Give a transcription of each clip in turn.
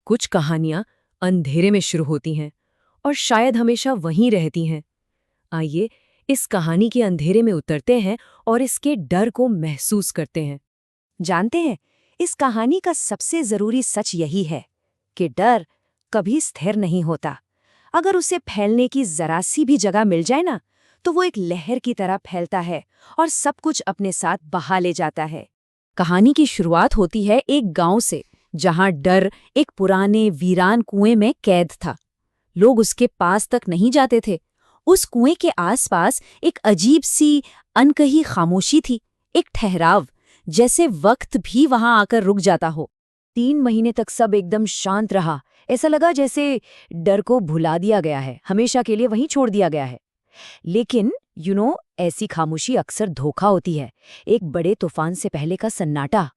कुछ कहानियां अंधेरे में शुरू होती हैं और शायद हमेशा वहीं रहती हैं। आइए इस कहानी के अंधेरे में उतरते हैं और इसके डर को महसूस करते हैं। जानते हैं, इस कहानी का सबसे जरूरी सच यही है कि डर कभी स्थिर नहीं होता। अगर उसे फैलने की जरा सी भी जगह मिल जाए ना, तो वो एक लहर की तरह फैलता है और सब कुछ अपने साथ बहा ले जाता है। कहानी की शुरुआत होती है एक गांव से, जहां डर एक पुराने वीरान कुएं में कैद था। लोग उसके पास तक नहीं जाते थे। उस कुएं के आसपास एक अजीब सी अनकही खामोशी थी, एक ठहराव, जैसे वक्त भी वहां आकर रुक जाता हो। 3 महीने तक सब एकदम शांत रहा। ऐसा लगा जैसे डर को भुला दिया गया है, हमेशा के लिए वहीं छोड़ दिया गया है। लेकिन ऐसी खामोशी अक्सर धोखा होती है। एक बड़े तूफान से पहले का सन्नाटा।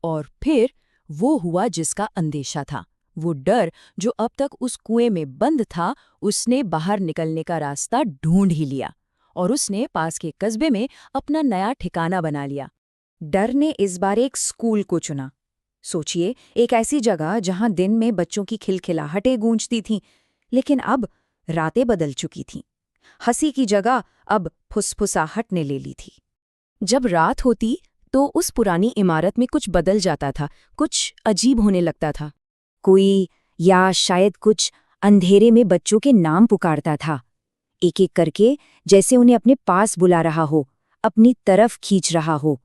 और फिर वो हुआ जिसका अंदेशा था। वो डर जो अब तक उस कुएं में बंद था, उसने बाहर निकलने का रास्ता ढूंढ ही लिया और उसने पास के कस्बे में अपना नया ठिकाना बना लिया। डर ने इस बार एक स्कूल को चुना। सोचिए, एक ऐसी जगह जहां दिन में बच्चों की खिलखिलाहटें गूंजती थीं, लेकिन अब रातें बदल चुकी थीं। हंसी की जगह अब फुसफुसाहट ने ले ली थी। जब रात होती तो उस पुरानी इमारत में कुछ बदल जाता था, कुछ अजीब होने लगता था। कोई, या शायद कुछ, अंधेरे में बच्चों के नाम पुकारता था, एक एक करके, जैसे उन्हें अपने पास बुला रहा हो, अपनी तरफ खींच रहा हो।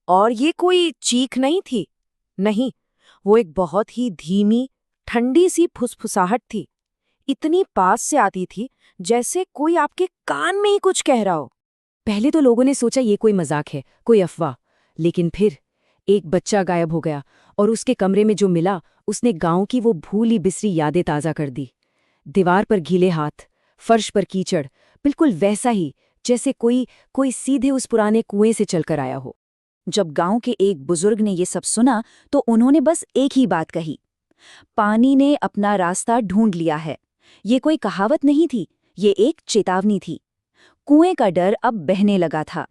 और ये कोई चीख नहीं थी, नहीं, वो एक बहुत ही धीमी, ठंडी सी फुसफुसाहट थी। इतनी पास से आती थी जैसे कोई आपके कान में ही कुछ कह रहा हो। पहले तो लोगों ने सोचा ये कोई मजाक है, कोई अफवाह। लेकिन फिर एक बच्चा गायब हो गया और उसके कमरे में जो मिला, उसने गांव की वो भूली बिसरी यादें ताज़ा कर दी। दीवार पर गीले हाथ, फर्श पर कीचड़, बिल्कुल वैसा ही जैसे कोई सीधे उस पुराने कुएं से चलकर आया हो। जब गांव के एक बुजुर्ग ने ये सब सुना, तो उन्होंने बस एक ही बात कही, पानी ने अपना रास्ता ढूंढ लिया है। ये कोई कहावत नहीं थी, ये एक चेतावनी थी। कुएं का डर अब बहने लगा था।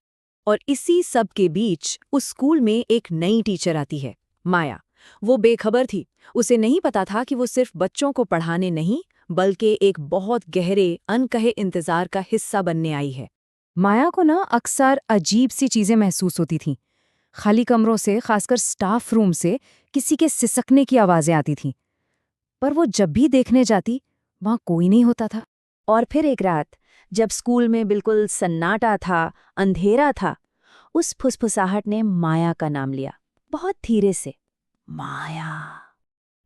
और इसी सब के बीच उस स्कूल में एक नई टीचर आती है, माया। वो बेखबर थी। उसे नहीं पता था कि वो सिर्फ बच्चों को पढ़ाने नहीं, बल्कि एक बहुत गहरे अनकहे इंतजार का हिस्सा बनने आई है। माया को अक्सर अजीब सी चीजें महसूस होती थीं। खाली कमरों से, खासकर स्टाफ रूम से, किसी के सिसकने की आवाजें आती थीं। पर वो जब भी देखने जाती, वहां कोई नहीं होता था। और फिर एक रात, जब स्कूल में बिल्कुल सन्नाटा था, अंधेरा था, उस फुसफुसाहट ने माया का नाम लिया, बहुत धीरे से। माया।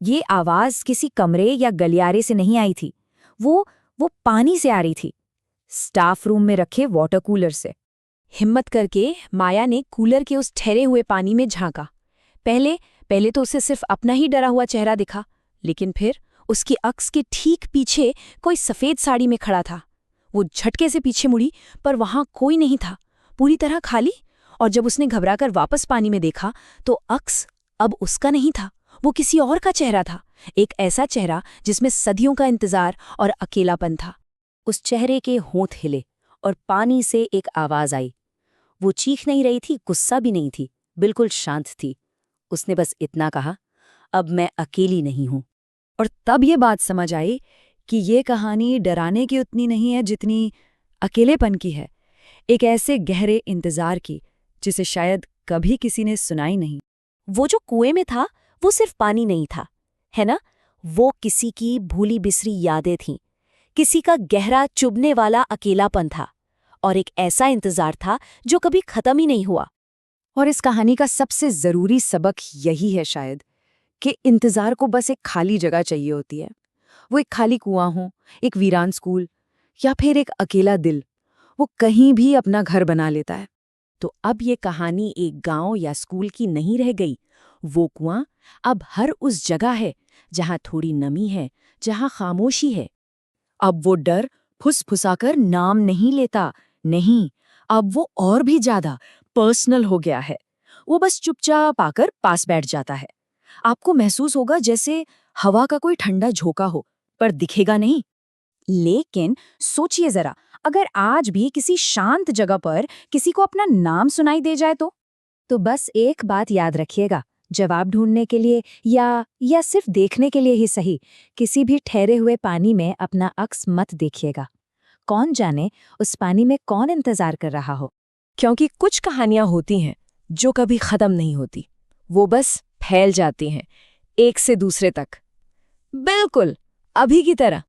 ये आवाज किसी कमरे या गलियारे से नहीं आई थी। वो पानी से आ रही थी, स्टाफ रूम में रखे वाटर कूलर से। हिम्मत करके माया ने कूलर के उस ठहरे हुए पानी में झांका। पहले तो उसे सिर्फ अपना ही डरा हुआ चेहरा दिखा, लेकिन फिर उसकी अक्स के ठीक पीछे कोई सफेद साड़ी में खड़ा था। वो झटके से पीछे मुड़ी, पर वहां कोई नहीं था, पूरी तरह खाली। और जब उसने घबराकर वापस पानी में देखा, तो अक्स अब उसका नहीं था, वो किसी और का चेहरा था। एक ऐसा चेहरा जिसमें सदियों का इंतजार और अकेलापन था। उस चेहरे के होंठ हिले और पानी से एक आवाज आई। वो चीख नहीं रही थी, गुस्सा भी नहीं थी, बिल्कुल शांत थी। उसने बस इतना कहा, अब मैं अकेली नहीं हूं। और तब ये बात समझ आई कि ये कहानी डराने की उतनी नहीं है जितनी अकेलेपन की है, एक ऐसे गहरे इंतजार की जिसे शायद कभी किसी ने सुनाई नहीं। वो जो कुएं में था, वो सिर्फ पानी नहीं था, है ना? वो किसी की भूली बिसरी यादें थीं, किसी का गहरा चुभने वाला अकेलापन था, और एक ऐसा इंतजार था जो कभी खत्म ही नहीं हुआ। और इस कहानी का सबसे जरूरी सबक यही है शायद, कि इंतजार को बस एक खाली जगह चाहिए होती है। वो एक खाली कुआं हो, एक वीरान स्कूल, या फिर एक अकेला दिल, वो कहीं भी अपना घर बना लेता है। तो अब ये कहानी एक गांव या स्कूल की नहीं रह गई। वो कुआं अब हर उस जगह है जहां थोड़ी नमी है, जहां खामोशी है। अब वो डर फुसफुसाकर नाम नहीं लेता, नहीं, अब वो और भी ज्यादा पर्सनल हो गया है। वो बस चुपचाप आकर पास बैठ जाता है। आपको महसूस होगा जैसे हवा का कोई ठंडा झोंका हो, पर दिखेगा नहीं। लेकिन सोचिए जरा, अगर आज भी किसी शांत जगह पर किसी को अपना नाम सुनाई दे जाए तो बस एक बात याद रखिएगा, जवाब ढूंढने के लिए या सिर्फ देखने के लिए ही सही, किसी भी ठहरे हुए पानी में अपना अक्स मत देखिएगा। कौन जाने उस पानी में कौन इंतजार कर रहा हो। क्योंकि कुछ कहानियां होती हैं जो कभी खत्म नहीं होती, वो बस फैल जाती हैं एक से दूसरे तक, बिल्कुल अभी की तरह।